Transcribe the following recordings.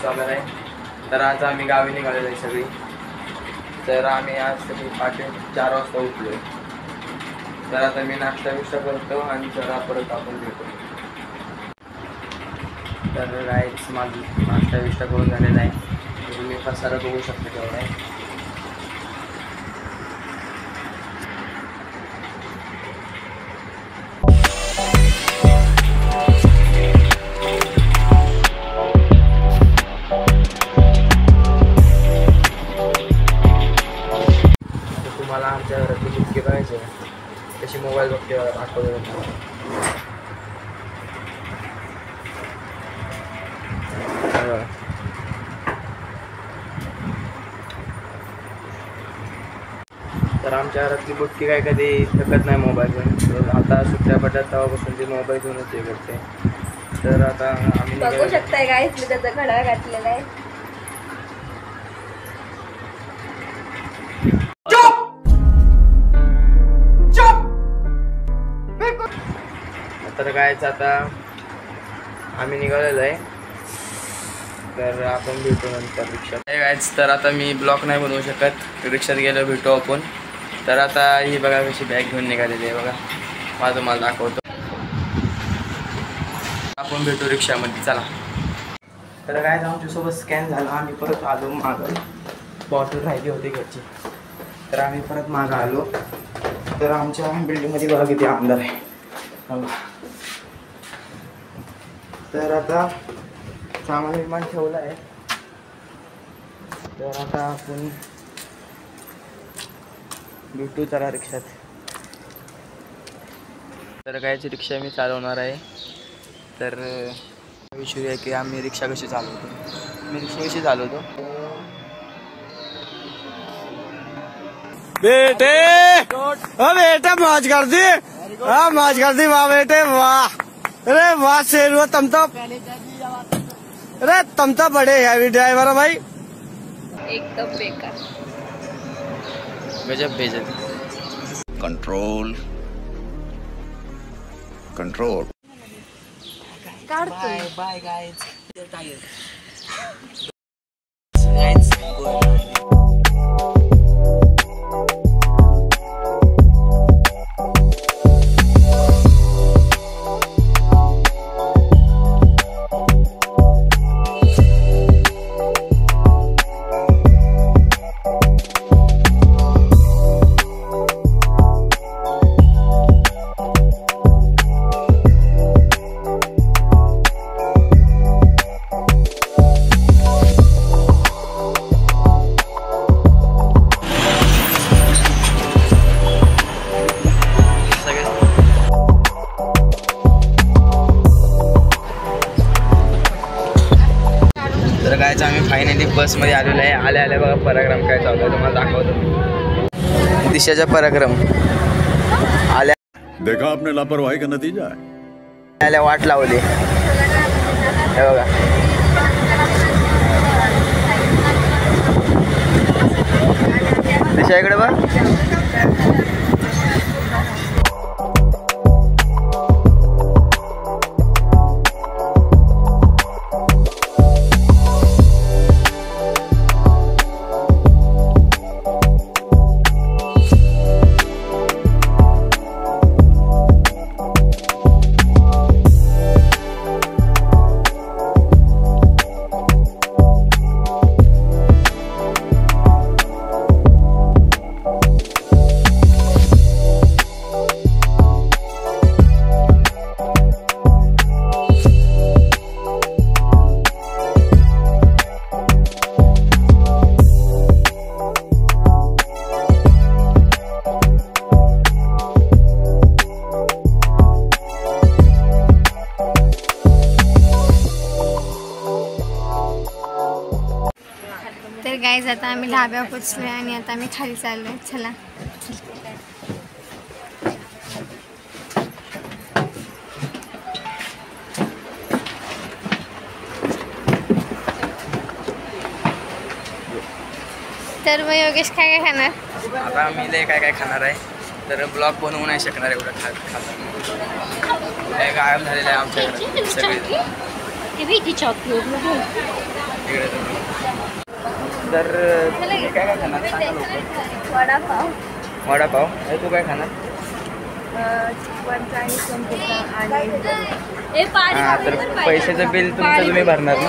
स्वागत आहे. तर आज आम्ही गावी निघालेलो आहे सगळी. तर आम्ही आज सगळी पहाटे 4 वाजता उठलो. तर आता मी नाश्ता करतो आणि जरा परत आपण भेटू. तर गाईच माझी नाश्ता करून झालेला आहे. तुम्ही पसारा बघू शकता तेवढा आहे. तुम्हाला आमच्या घरातली बुटके पाहिजे तशी मोबाईल बघते दाखवलं. तर आमच्या घरातली बुटकी काय कधी थकत नाही मोबाईल. आता सुट्ट्या पडतात तेव्हापासून ती मोबाईल घेऊनच हे करते. तर आता आम्ही बघू शकताय गाईस, मी त्याचा घड्याळ घातलेला आहे. तर कायच आता आम्ही निघालेलो आहे. तर आपण भेटू नंतर रिक्षात. कायच तर आता मी ब्लॉग नाही बनवू शकत, रिक्षात गेलो भेटू आपण. तर आता ही बघा कशी बॅग घेऊन निघालेली आहे. बघा माझं मला दाखवतो. आपण भेटू रिक्षामध्ये, चला. तर काय आमच्यासोबत स्कॅन झाला. आम्ही परत आलो मागं. बॉटल राहिली होती घरची. तर आम्ही परत मागं आलो. तर आमच्या बिल्डिंगमध्ये बघा किती अंधार आहे. तर आता सामान विमान ठेवलं आहे. तर आता आपण भेटू, चला रिक्षात. तर कायची रिक्षा मी चालवणार आहे. तर विषय आहे की आम्ही रिक्षा कशी चालवतो. मी रिक्षा कशी चालवतो. बेटे बेटा मौज कर दी. हाँ मौज कर दी, वाह बेटे वाह. अरे वाह शेर हुआ तुम तो. अरे तुम तो बड़े हैवी ड्राइवर हो भाई. एकदम बेकार. गजब बेइज्जत. Control control. काढतोय. Bye guys. तर कायच आम्ही फायनली बसमध्ये आलेलो आहे. आल्या बघा पराक्रम काय चालू आहे तुम्हाला दाखवतो. दिशाचा पराक्रम आल्या. देखा आपने लापरवाही का नतीजा है. आल्या वाट लावली. हे बघा दिशा इकडे बघ. तर गाईज आता आम्ही ढाब्यावर पोचलोय आणि आता आम्ही खाली चाललोय. चला. तर मग योगेश काय काय खाणार. आता मी लय काय काय खाणार आहे. तर ब्लॉग बनवू नाही शकणार एवढं खात. गायब झालेलं आहे आमच्याकडे सगळे. इकडे तर तुम्ही काय काय खाणार सांगा लवकर. वडापाव, वडापाव. तू काय खाणार? हां, तर पैशाचं बिल तुमचं तुम्ही भरणार ना?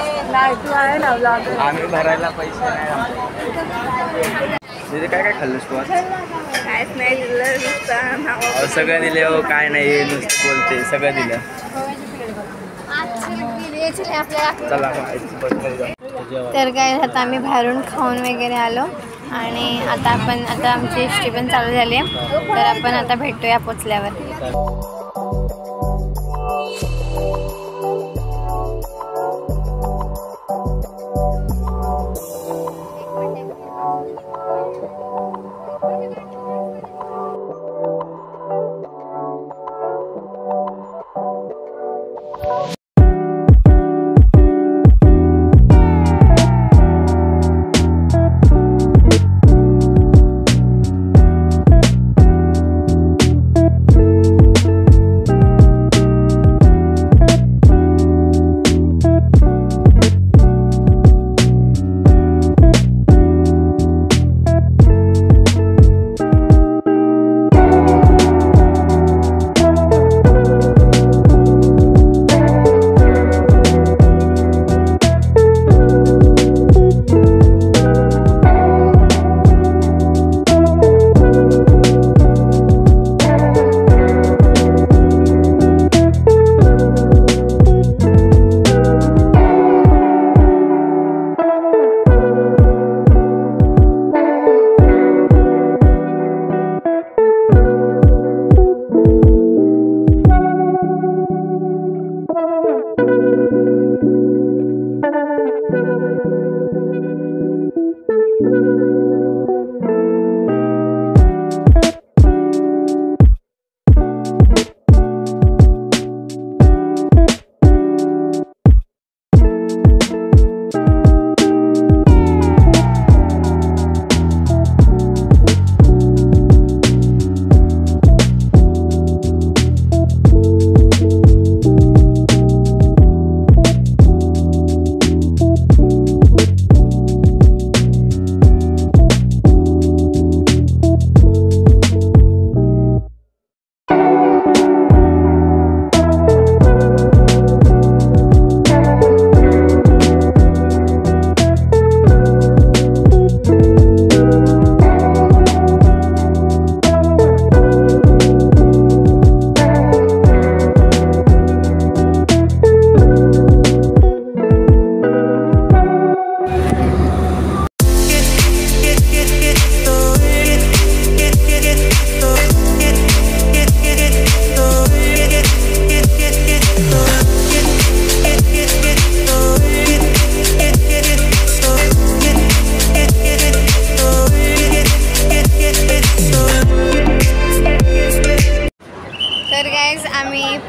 आम्ही भरायला पैसे नाही. तिथे काय काय खाल्लंस तू आज? काहीच नाही दिलं. सगळं दिले हो, काय नाही नुसतं बोलते. सगळं दिलं. चला तर काय आता आम्ही बाहेरून खाऊन वगैरे आलो आणि आता आमची एसटी पण चालू झाली आहे. तर आपण आता भेटूया पोचल्यावर.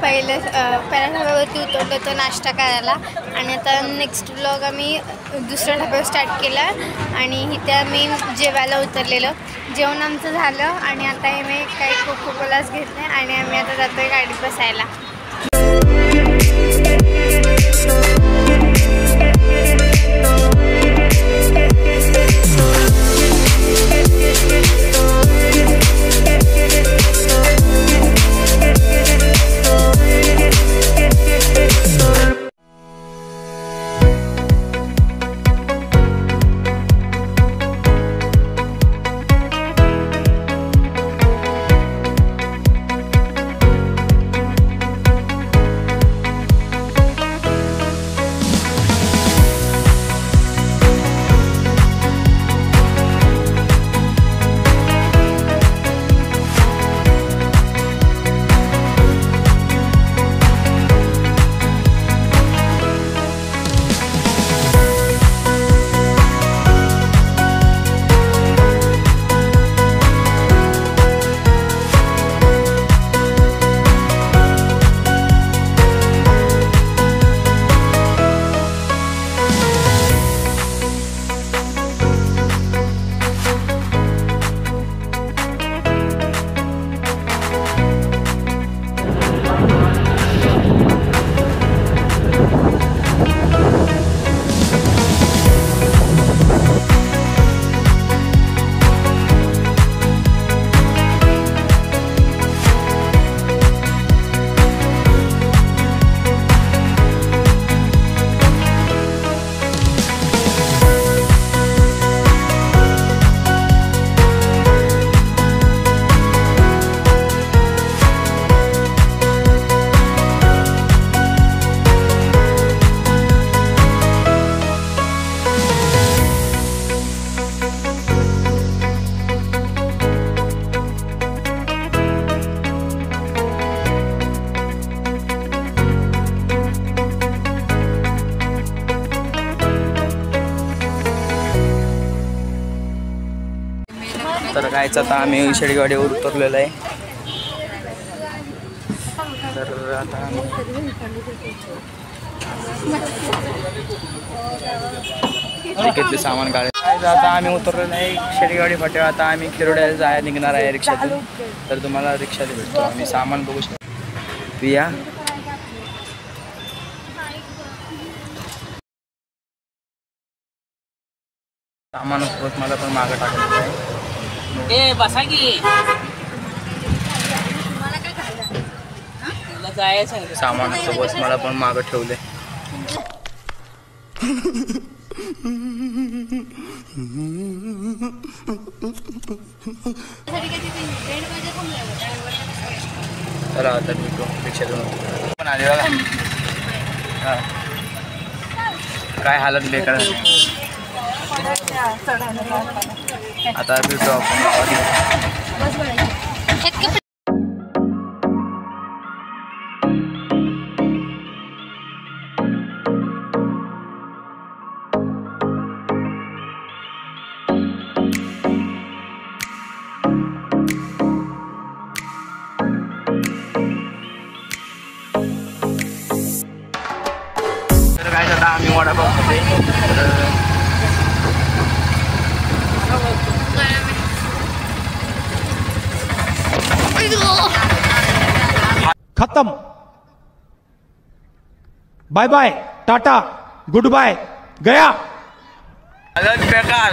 पहिल्या ढाब्यावरती उतरलो होतो नाश्ता करायला आणि आता नेक्स्ट व्लॉग आम्ही दुसऱ्या ढाब्यावर स्टार्ट केला आणि इथे आम्ही जेवायला उतरलेलो. जेवण आमचं झालं आणि आता आम्ही काही कोकोकोलाच घेतले आणि आम्ही आता जातोय गाडीत बसायला. तर कायच आता आम्ही शेडगाडीवर उतरलेलो आहे. तर आता तिकीटले सामान काढायचं. आता आम्ही उतरलेलो आहे शेडगाडी फाट्यावर. आता आम्ही खिरोड्याला जायला निघणार आहे रिक्षातून. तर तुम्हाला रिक्षात भेटतो. आम्ही सामान बघू शकतो. या सामानासोबत मला पण मागं टाकलेलं आहे. बसा की सामानासोबत मला पण मागं ठेवले. चला आता भेटू रिक्षातून. पण आले बघा. हां काय हालत बेकार. आता भेटू आपण. तर काय आता आम्ही वडापाव खातोय. खत्म. बाय बाय टाटा गुड बाय गया. हालत बेकार.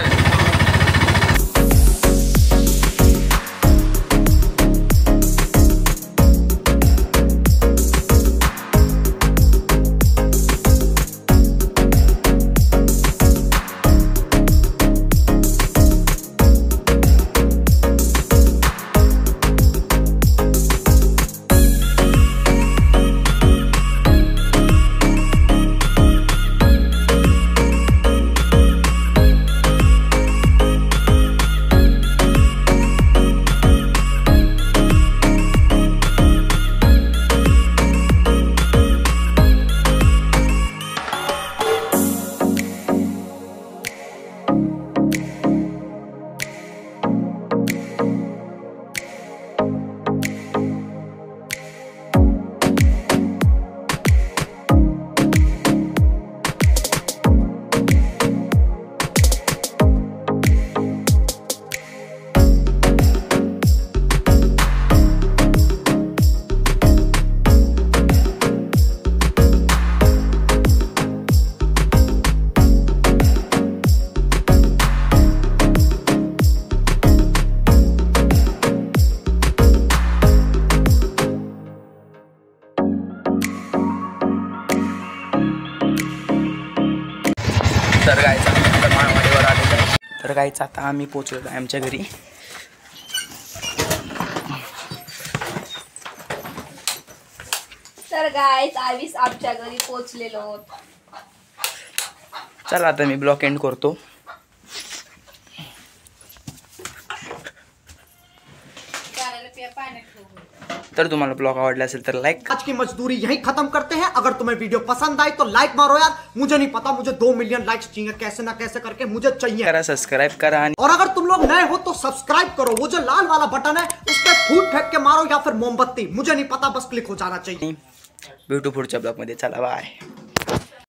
तर गायचा माळवाडीवर आलेलो आहे. तर गायचं आता आम्ही पोचलो आहे आमच्या घरी. तर गाईज आम्हीच आमच्या घरी पोचलेलो आहोत. चला आता मी ब्लॉक एंड करतो. तर तुम्हाला ब्लॉग आवडला असेल तर लाइक. आज की मजदूरी यही खत्म करते हैं. अगर तुम्हें वीडियो पसंद आई तो लाइक मारो यार. मुझे नहीं पता, मुझे 2 मिलियन लाइक्स चाहिए. कैसे ना कैसे करके मुझे चाहिए. करा सब्सक्राइब करा. और अगर तुम लोग नए हो तो सब्सक्राइब करो. वो जो लाल वाला बटन है उस पर फूट फेंक के मारो या फिर मोमबत्ती, मुझे नहीं पता, बस क्लिक हो जाना चाहिए. भेटू पुढच्या ब्लॉग मध्ये. चला बाय.